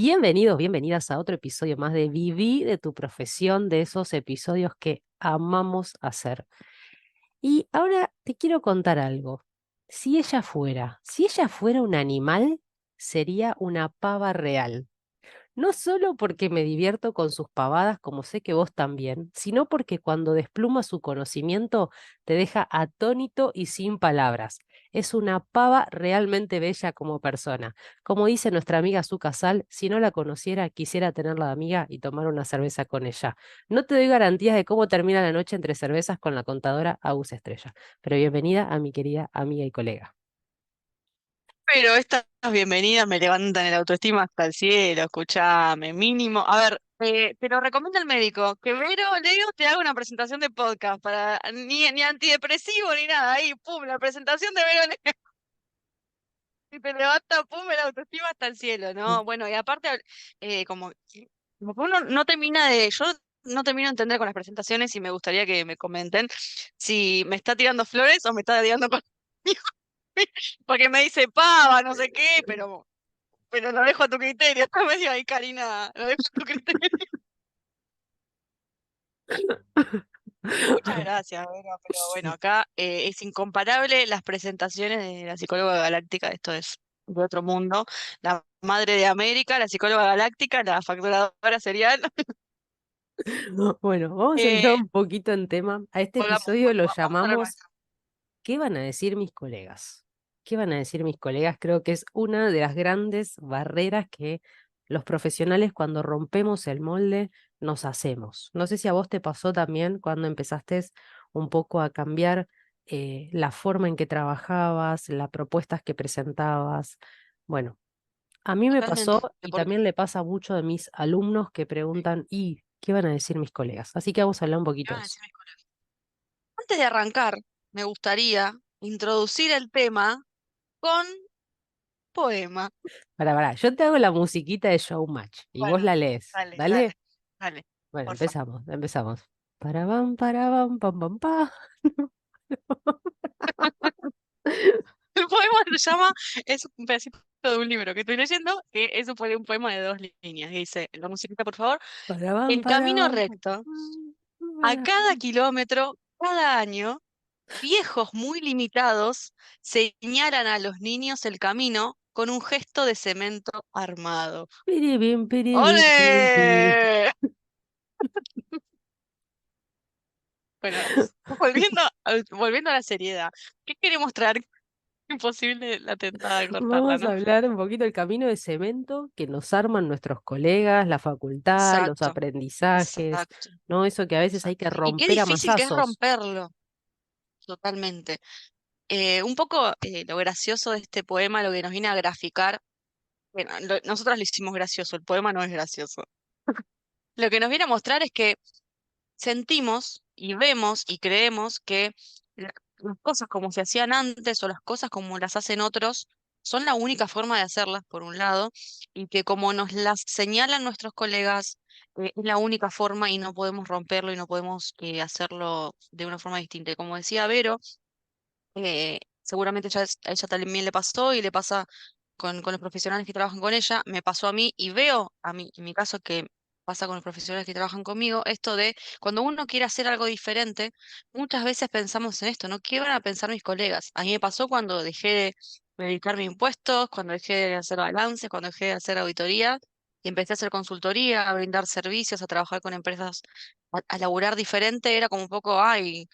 Bienvenidos, bienvenidas a otro episodio más de Viví de tu profesión, de esos episodios que amamos hacer. Y ahora te quiero contar algo. Si ella fuera un animal, sería una pava real. No solo porque me divierto con sus pavadas, como sé que vos también, sino porque cuando despluma su conocimiento te deja atónito y sin palabras. Es una pava realmente bella como persona. Como dice nuestra amiga Su Casal, si no la conociera, quisiera tenerla de amiga y tomar una cerveza con ella. No te doy garantías de cómo termina la noche entre cervezas con la contadora Agus Estrella, pero bienvenida a mi querida amiga y colega. Pero estas bienvenidas me levantan el autoestima hasta el cielo, escuchame, mínimo. A ver, te lo recomienda el médico, que Leo te haga una presentación de podcast para ni antidepresivo ni nada. Ahí, pum, la presentación de Vero Leo. Y te levanta, pum, el autoestima hasta el cielo, ¿no? Bueno, y aparte, como que uno no termina de. Yo no termino de entender con las presentaciones y me gustaría que me comenten si me está tirando flores o me está tirando con. Porque me dice pava, no sé qué, pero lo dejo a tu criterio. Me dice, ay, Karina, lo dejo a tu criterio. Muchas gracias, Vera, pero bueno, acá es incomparable las presentaciones de la psicóloga galáctica, esto es de otro mundo. La madre de América, la psicóloga galáctica, la facturadora serial. Bueno, vamos a entrar Eh, un poquito en tema. A este episodio lo vamos a hablar con llamamos esto. ¿Qué van a decir mis colegas? ¿Qué van a decir mis colegas? Creo que es una de las grandes barreras que los profesionales cuando rompemos el molde nos hacemos. No sé si a vos te pasó también cuando empezaste un poco a cambiar la forma en que trabajabas, las propuestas que presentabas. Bueno, a mí me pasó Totalmente. y también le pasa a muchos de mis alumnos que preguntan, ¿y qué van a decir mis colegas? Así que vamos a hablar un ¿Qué poquito van de a eso. decir mis colegas? Antes de arrancar, me gustaría introducir el tema con poema. Para, yo te hago la musiquita de Showmatch y vos Bueno, la lees. dale, ¿Dale? dale, dale, Bueno, porfa. empezamos. Para pam, pam, pa. El poema se llama, es un pedacito de un libro que estoy leyendo, que es un poema de 2 líneas. Que dice, la musiquita, por favor. En Para camino pam, recto, a para cada pam. kilómetro, cada año, viejos muy limitados señalan a los niños el camino con un gesto de cemento armado. Piribim, piribim, pim, pim. ¡Ole! Bueno, volviendo a la seriedad, ¿qué queremos traer? Imposible la tentada de cortarla, Vamos ¿no? a hablar un poquito del camino de cemento que nos arman nuestros colegas, la facultad, los Exacto, aprendizajes, exacto. ¿no? Eso que a veces hay Exacto. que Y qué romper a difícil que es mazazos. romperlo, totalmente. Un poco lo gracioso de este poema, lo que nos viene a graficar, bueno, nosotros lo hicimos gracioso, el poema no es gracioso. Lo que nos viene a mostrar es que sentimos y vemos y creemos que las cosas como se hacían antes o las cosas como las hacen otros son la única forma de hacerlas, por un lado, y que como nos las señalan nuestros colegas, es la única forma y no podemos romperlo y no podemos hacerlo de una forma distinta. Y como decía Vero, seguramente a ella también le pasó y le pasa con los profesionales que trabajan con ella, me pasó a mí y veo a mí, en mi caso, que pasa con los profesionales que trabajan conmigo, esto de cuando uno quiere hacer algo diferente, muchas veces pensamos en esto, ¿no? ¿Qué van a pensar mis colegas? A mí me pasó cuando dejé de dedicarme a impuestos, cuando dejé de hacer balances, cuando dejé de hacer auditoría. Y empecé a hacer consultoría, a brindar servicios, a trabajar con empresas, a laburar diferente, era como un poco, ay,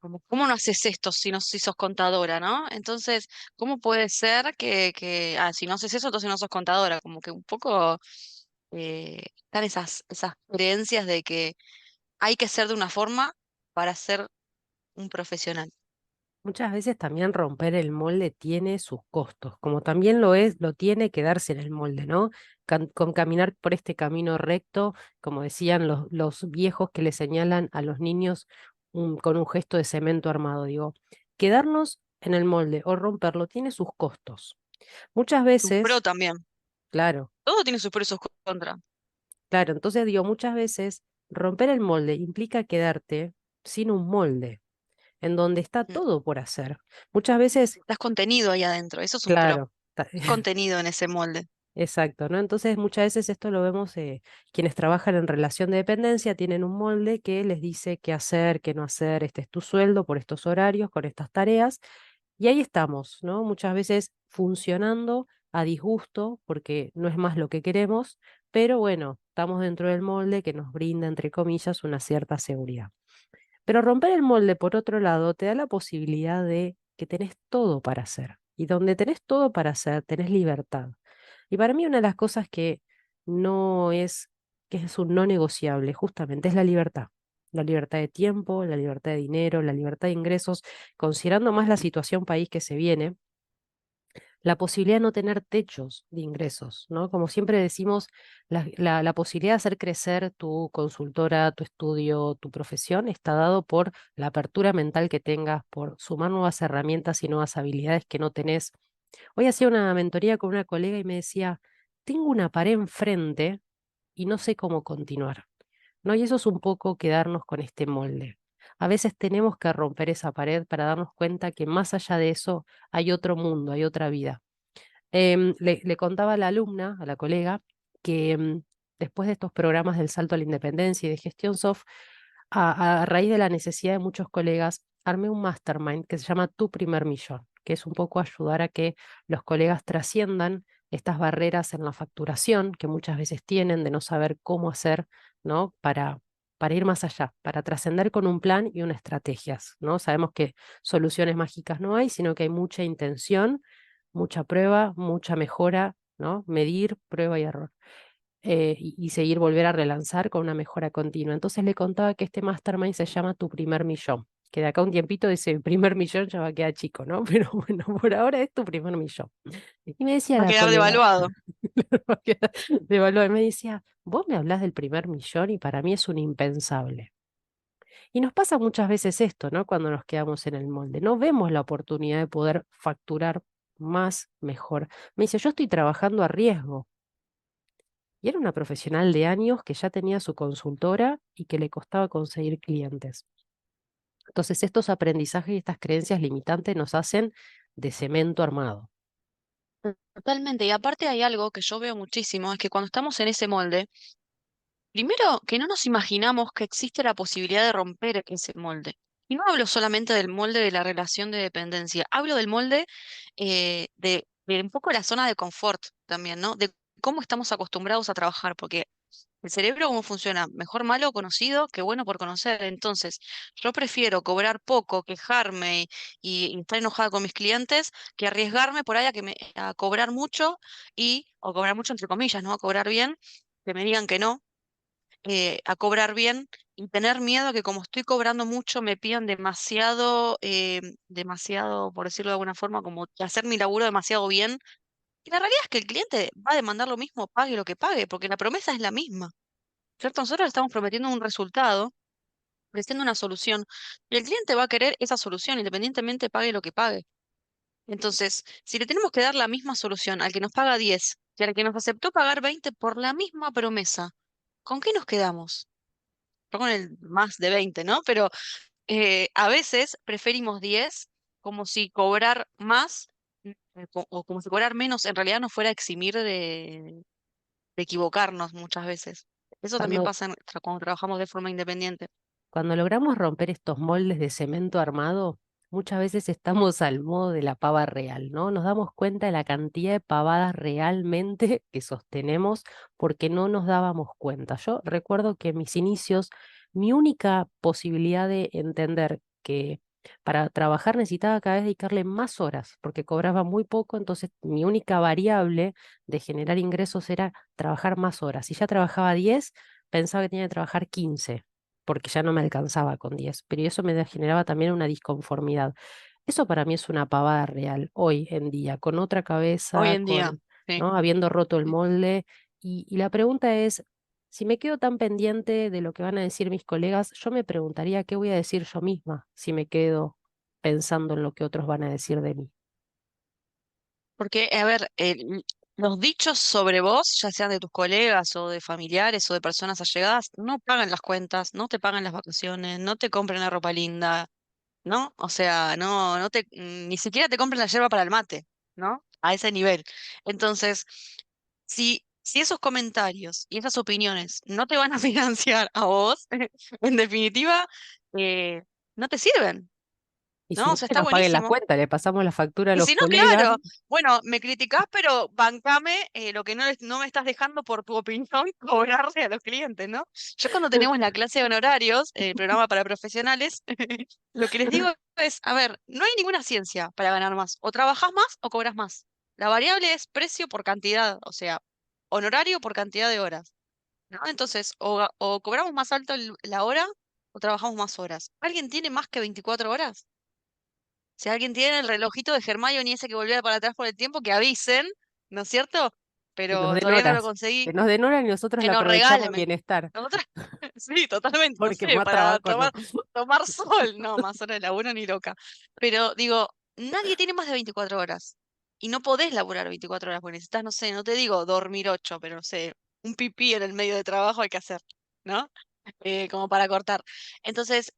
como, ¿cómo no haces esto si sos contadora, ¿no? Entonces, ¿cómo puede ser si no haces eso, entonces no sos contadora? Como que un poco están esas creencias de que hay que ser de una forma para ser un profesional. Muchas veces también romper el molde tiene sus costos, como también lo es, lo tiene quedarse en el molde, ¿no? Con caminar por este camino recto, como decían los viejos que le señalan a los niños con un gesto de cemento armado, digo, quedarnos en el molde o romperlo tiene sus costos. Muchas Sus pro veces, también. claro, Todo tiene sus pros y sus contras. claro, entonces digo, muchas veces romper el molde implica quedarte sin un molde en donde está Mm. todo por hacer. Muchas veces, Estás contenido ahí adentro, eso es un pro. claro, Es contenido en ese molde. Exacto, ¿no? Entonces muchas veces esto lo vemos, quienes trabajan en relación de dependencia tienen un molde que les dice qué hacer, qué no hacer, este es tu sueldo por estos horarios, con estas tareas, y ahí estamos, ¿no? Muchas veces funcionando a disgusto porque no es más lo que queremos, pero bueno, estamos dentro del molde que nos brinda, entre comillas, una cierta seguridad. Pero romper el molde, por otro lado, te da la posibilidad de que tenés todo para hacer. Y donde tenés todo para hacer, tenés libertad. Y para mí una de las cosas que no es, que es un no negociable, justamente, es la libertad. La libertad de tiempo, la libertad de dinero, la libertad de ingresos, considerando más la situación país que se viene, la posibilidad de no tener techos de ingresos, ¿no? Como siempre decimos, la posibilidad de hacer crecer tu consultora, tu estudio, tu profesión está dado por la apertura mental que tengas, por sumar nuevas herramientas y nuevas habilidades que no tenés. Hoy hacía una mentoría con una colega y me decía, tengo una pared enfrente y no sé cómo continuar, ¿no? Y eso es un poco quedarnos con este molde. A veces tenemos que romper esa pared para darnos cuenta que más allá de eso hay otro mundo, hay otra vida. Le contaba a la alumna, a la colega, que después de estos programas del salto a la independencia y de gestión soft, a raíz de la necesidad de muchos colegas, armé un mastermind que se llama Tu Primer Millón, que es un poco ayudar a que los colegas trasciendan estas barreras en la facturación que muchas veces tienen de no saber cómo hacer, ¿no? Para ir más allá, para trascender con un plan y unas estrategias, ¿no? Sabemos que soluciones mágicas no hay, sino que hay mucha intención, mucha prueba, mucha mejora, ¿no? Medir, prueba y error. Y seguir volver a relanzar con una mejora continua. Entonces le contaba que este mastermind se llama Tu Primer Millón, que de acá a un tiempito ese primer millón ya va a quedar chico, ¿no? Pero bueno, por ahora es tu primer millón. Y me decía Va a la quedar colega, devaluado. va a quedar devaluado, y me decía, vos me hablás del primer millón y para mí es un impensable. Y nos pasa muchas veces esto, ¿no? Cuando nos quedamos en el molde. No vemos la oportunidad de poder facturar más, mejor. Me dice, yo estoy trabajando a riesgo. Y era una profesional de años que ya tenía su consultora y que le costaba conseguir clientes. Entonces, estos aprendizajes y estas creencias limitantes nos hacen de cemento armado. Totalmente. Y aparte hay algo que yo veo muchísimo, es que cuando estamos en ese molde, primero, que no nos imaginamos que existe la posibilidad de romper ese molde. Y no hablo solamente del molde de la relación de dependencia, hablo del molde de un poco la zona de confort también, ¿no? De cómo estamos acostumbrados a trabajar, porque el cerebro, ¿cómo funciona? Mejor malo conocido que bueno por conocer. Entonces, yo prefiero cobrar poco, quejarme y estar enojada con mis clientes que arriesgarme por ahí a cobrar mucho o cobrar mucho entre comillas, ¿no? A cobrar bien, que me digan que no, a cobrar bien y tener miedo que como estoy cobrando mucho me pidan demasiado, por decirlo de alguna forma, como hacer mi laburo demasiado bien. Y la realidad es que el cliente va a demandar lo mismo, pague lo que pague, porque la promesa es la misma, ¿cierto? Nosotros le estamos prometiendo un resultado, ofreciendo una solución, y el cliente va a querer esa solución, independientemente pague lo que pague. Entonces, si le tenemos que dar la misma solución al que nos paga 10 y al que nos aceptó pagar 20 por la misma promesa, ¿con qué nos quedamos? No con el más de 20, ¿no? Pero a veces preferimos 10 como si cobrar más o como si cobrar menos en realidad nos fuera a eximir de equivocarnos muchas veces. Eso también Cuando, pasa cuando trabajamos de forma independiente. Cuando logramos romper estos moldes de cemento armado, muchas veces estamos al modo de la pava real, ¿no? Nos damos cuenta de la cantidad de pavadas realmente que sostenemos porque no nos dábamos cuenta. Yo recuerdo que en mis inicios, mi única posibilidad de entender que para trabajar necesitaba cada vez dedicarle más horas porque cobraba muy poco, entonces mi única variable de generar ingresos era trabajar más horas. Si ya trabajaba 10, pensaba que tenía que trabajar 15 porque ya no me alcanzaba con 10, pero eso me generaba también una disconformidad. Eso para mí es una pavada real hoy en día, con otra Hoy cabeza, en día, sí. ¿no? Habiendo roto el Sí. molde. Y la pregunta es, si me quedo tan pendiente de lo que van a decir mis colegas, yo me preguntaría qué voy a decir yo misma si me quedo pensando en lo que otros van a decir de mí. Porque, a ver, los dichos sobre vos, ya sean de tus colegas o de familiares o de personas allegadas, no pagan las cuentas, no te pagan las vacaciones, no te compran la ropa linda, ¿no? O sea, ni siquiera te compran la yerba para el mate, ¿no? A ese nivel. Entonces, si esos comentarios y esas opiniones no te van a financiar a vos, en definitiva, eh, no te sirven, Y si ¿no? O no, sea, que está nos paguen la buenísimo. cuenta, le pasamos la factura a Y los si no, colegas. claro, bueno, me criticás, pero bancame lo que no me estás dejando por tu opinión cobrarle a los clientes, ¿no? Yo cuando tenemos la clase de honorarios, el programa para profesionales, lo que les digo es, a ver, no hay ninguna ciencia para ganar más. O trabajás más o cobras más. La variable es precio por cantidad, o sea, honorario por cantidad de horas, ¿no? Entonces, o cobramos más alto la hora o trabajamos más horas. ¿Alguien tiene más que 24 horas? Si alguien tiene el relojito de Hermione ese que volvía para atrás por el tiempo, que avisen, ¿no es cierto? Que nos Pero den todavía no lo horas, conseguí. que nos den horas y nosotros Que la nos aprovechamos en regalen. bienestar, Nosotros, sí, totalmente, no porque sé, más para trabajo no. tomar sol. No, más horas de laburo ni loca. Pero digo, nadie tiene más de 24 horas. Y no podés laburar 24 horas, porque necesitas, no sé, no te digo dormir 8, pero no sé, un pipí en el medio de trabajo hay que hacer, ¿no? Como para cortar. Entonces,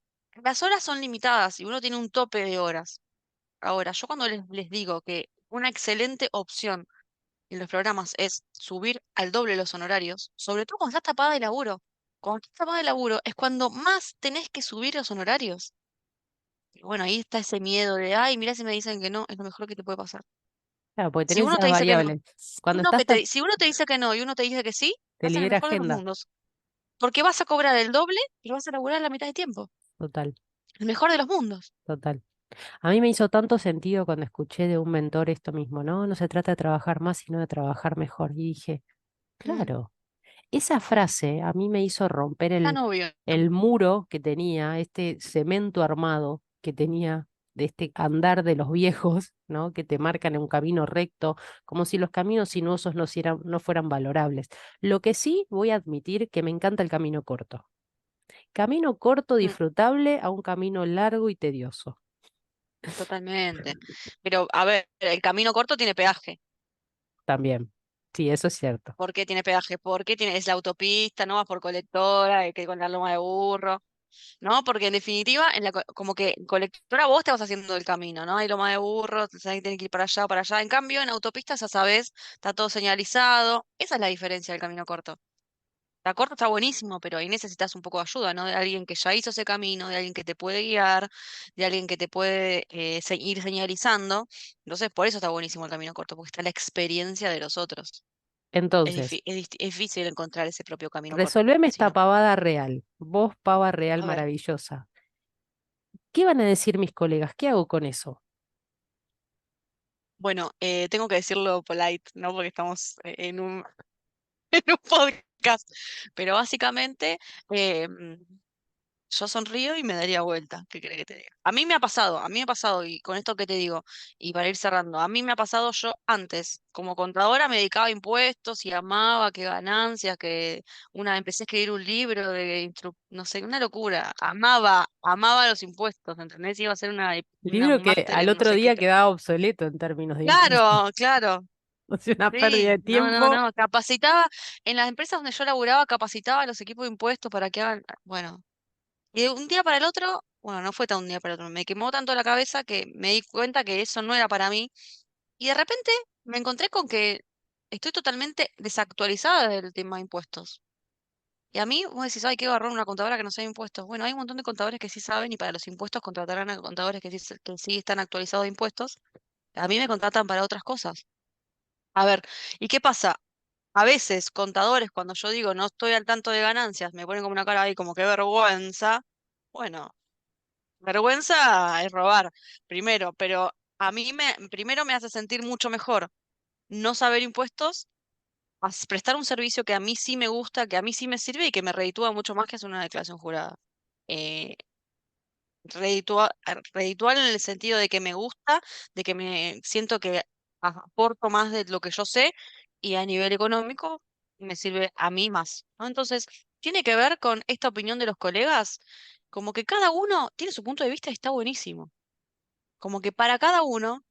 las horas son limitadas y uno tiene un tope de horas. Ahora, yo cuando les digo que una excelente opción en los programas es subir al doble los honorarios, sobre todo cuando estás tapada de laburo. Cuando estás tapada de laburo es cuando más tenés que subir los honorarios. Y bueno, ahí está ese miedo de, ay, mira si me dicen que no, es lo mejor que te puede pasar. Claro, porque Si tenés uno te esas dice que no, variables. Cuando estás, si uno te dice que no y uno te dice que sí, te estás en el libera mejor de los agenda. mundos. Porque vas a cobrar el doble, pero vas a laburar la mitad de tiempo. Total, El mejor de los mundos. total. A mí me hizo tanto sentido cuando escuché de un mentor esto mismo, ¿no? No se trata de trabajar más, sino de trabajar mejor. Y dije, Mm, claro, esa frase a mí me hizo romper tan obvio. el muro que tenía, este cemento armado que tenía de este andar de los viejos, ¿no? Que te marcan en un camino recto, como si los caminos sinuosos no fueran valorables. Lo que sí voy a admitir que me encanta el camino corto. Camino corto, Mm, disfrutable, a un camino largo y tedioso. totalmente. Pero, a ver, el camino corto tiene peaje. También. Sí, eso es cierto. ¿Por qué tiene peaje? Porque es la autopista, no vas por colectora, que con la loma de burro, ¿no? Porque en definitiva, como que en colectora vos te vas haciendo el camino, ¿no? Hay loma de burro, sabés que tenés que ir para allá, para allá. En cambio, en autopista ya sabés, está todo señalizado. Esa es la diferencia del camino corto. La corta está buenísimo, pero ahí necesitas un poco de ayuda, ¿no? De alguien que ya hizo ese camino, de alguien que te puede guiar, de alguien que te puede ir señalizando. Entonces, por eso está buenísimo el camino corto, porque está la experiencia de los otros. Entonces, Es difícil encontrar ese propio camino corto, resolveme si esta no. pavada real. Vos, pava real A ver, maravillosa. ¿Qué van a decir mis colegas? ¿Qué hago con eso? bueno, tengo que decirlo polite, ¿no? Porque estamos en un podcast. Pero básicamente, eh, yo sonrío y me daría vuelta. ¿Qué crees que te diga? A mí me ha pasado, y con esto que te digo, y para ir cerrando, a mí me ha pasado yo antes, como contadora me dedicaba a impuestos y amaba que ganancias, que empecé a escribir un libro no sé, una locura. Amaba los impuestos, ¿entendés? Iba a hacer Libro un que máster al en no otro sé qué. día quedaba obsoleto en términos de impuestos. Claro, claro. O sea, una pérdida de Sí, no, no, tiempo. no. Capacitaba, en las empresas donde yo laburaba, capacitaba a los equipos de impuestos para que hagan, bueno. Y de un día para el otro, bueno, no fue tan un día para el otro, me quemó tanto la cabeza que me di cuenta que eso no era para mí. Y de repente me encontré con que estoy totalmente desactualizada del tema de impuestos. Y a mí, vos decís, ay, qué garrón una contadora que no sabe impuestos. Bueno, hay un montón de contadores que sí saben y para los impuestos contratarán a contadores que sí están actualizados de impuestos. A mí me contratan para otras cosas. A ver, ¿y qué pasa? A veces, contadores, cuando yo digo no estoy al tanto de ganancias, me ponen como una cara ahí como qué vergüenza. Bueno, vergüenza es robar, primero, pero primero me hace sentir mucho mejor no saber impuestos, prestar un servicio que a mí sí me gusta, que a mí sí me sirve y que me reditúa mucho más que hacer una declaración jurada. Eh, redituar en el sentido de que me gusta, de que me siento que aporto más de lo que yo sé y a nivel económico me sirve a mí más, ¿no? Entonces, tiene que ver con esta opinión de los colegas, como que cada uno tiene su punto de vista y está buenísimo. Como que para cada uno,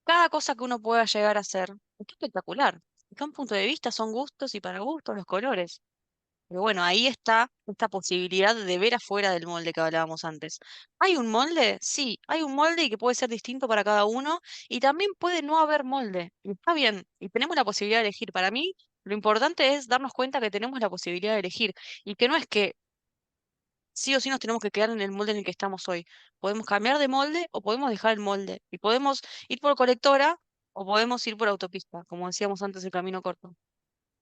cada cosa que uno pueda llegar a hacer, está espectacular. Son puntos de vista, son gustos y para gustos los colores. Pero bueno, ahí está esta posibilidad de ver afuera del molde que hablábamos antes. ¿Hay un molde? Sí, hay un molde y que puede ser distinto para cada uno y también puede no haber molde. Y está bien, y tenemos la posibilidad de elegir. Para mí, lo importante es darnos cuenta que tenemos la posibilidad de elegir y que no es que sí o sí nos tenemos que quedar en el molde en el que estamos hoy. Podemos cambiar de molde o podemos dejar el molde y podemos ir por colectora o podemos ir por autopista, como decíamos antes, el camino corto.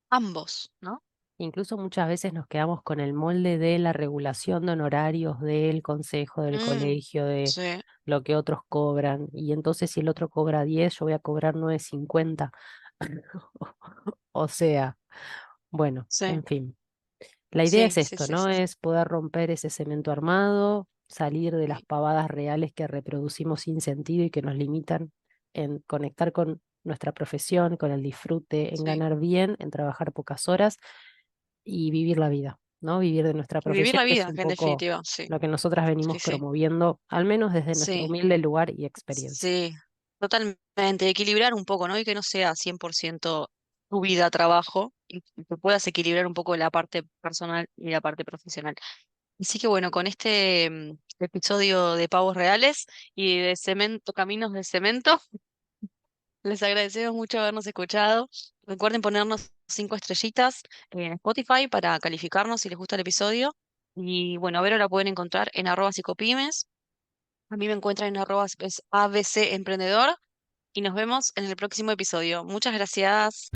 Ambos, ¿no? Incluso muchas veces nos quedamos con el molde de la regulación de honorarios del consejo, del Mm, colegio, de sí, lo que otros cobran. Y entonces si el otro cobra 10, yo voy a cobrar 9,50. O sea, bueno, sí, en fin. La idea sí, es sí, esto, sí, ¿no? sí, sí. Es poder romper ese cemento armado, salir de las Sí. pavadas reales que reproducimos sin sentido y que nos limitan en conectar con nuestra profesión, con el disfrute, en Sí. ganar bien, en trabajar pocas horas y vivir la vida, ¿no? Vivir de nuestra Y vivir profesión, la que es vida, un que en poco definitiva, sí, lo que nosotras sí, venimos sí, promoviendo, al menos desde nuestro sí, humilde lugar y experiencia. sí, totalmente. Equilibrar un poco, ¿no? Y que no sea 100% tu vida, trabajo, y que puedas equilibrar un poco la parte personal y la parte profesional. Así que bueno, con este episodio de Pavos Reales y de Cemento, Caminos de Cemento, les agradecemos mucho habernos escuchado. Recuerden ponernos 5 estrellitas en Spotify para calificarnos si les gusta el episodio. Y bueno, a Vero la pueden encontrar en @psicopymes. A mí me encuentran en @ABC Emprendedor. Y nos vemos en el próximo episodio. Muchas gracias.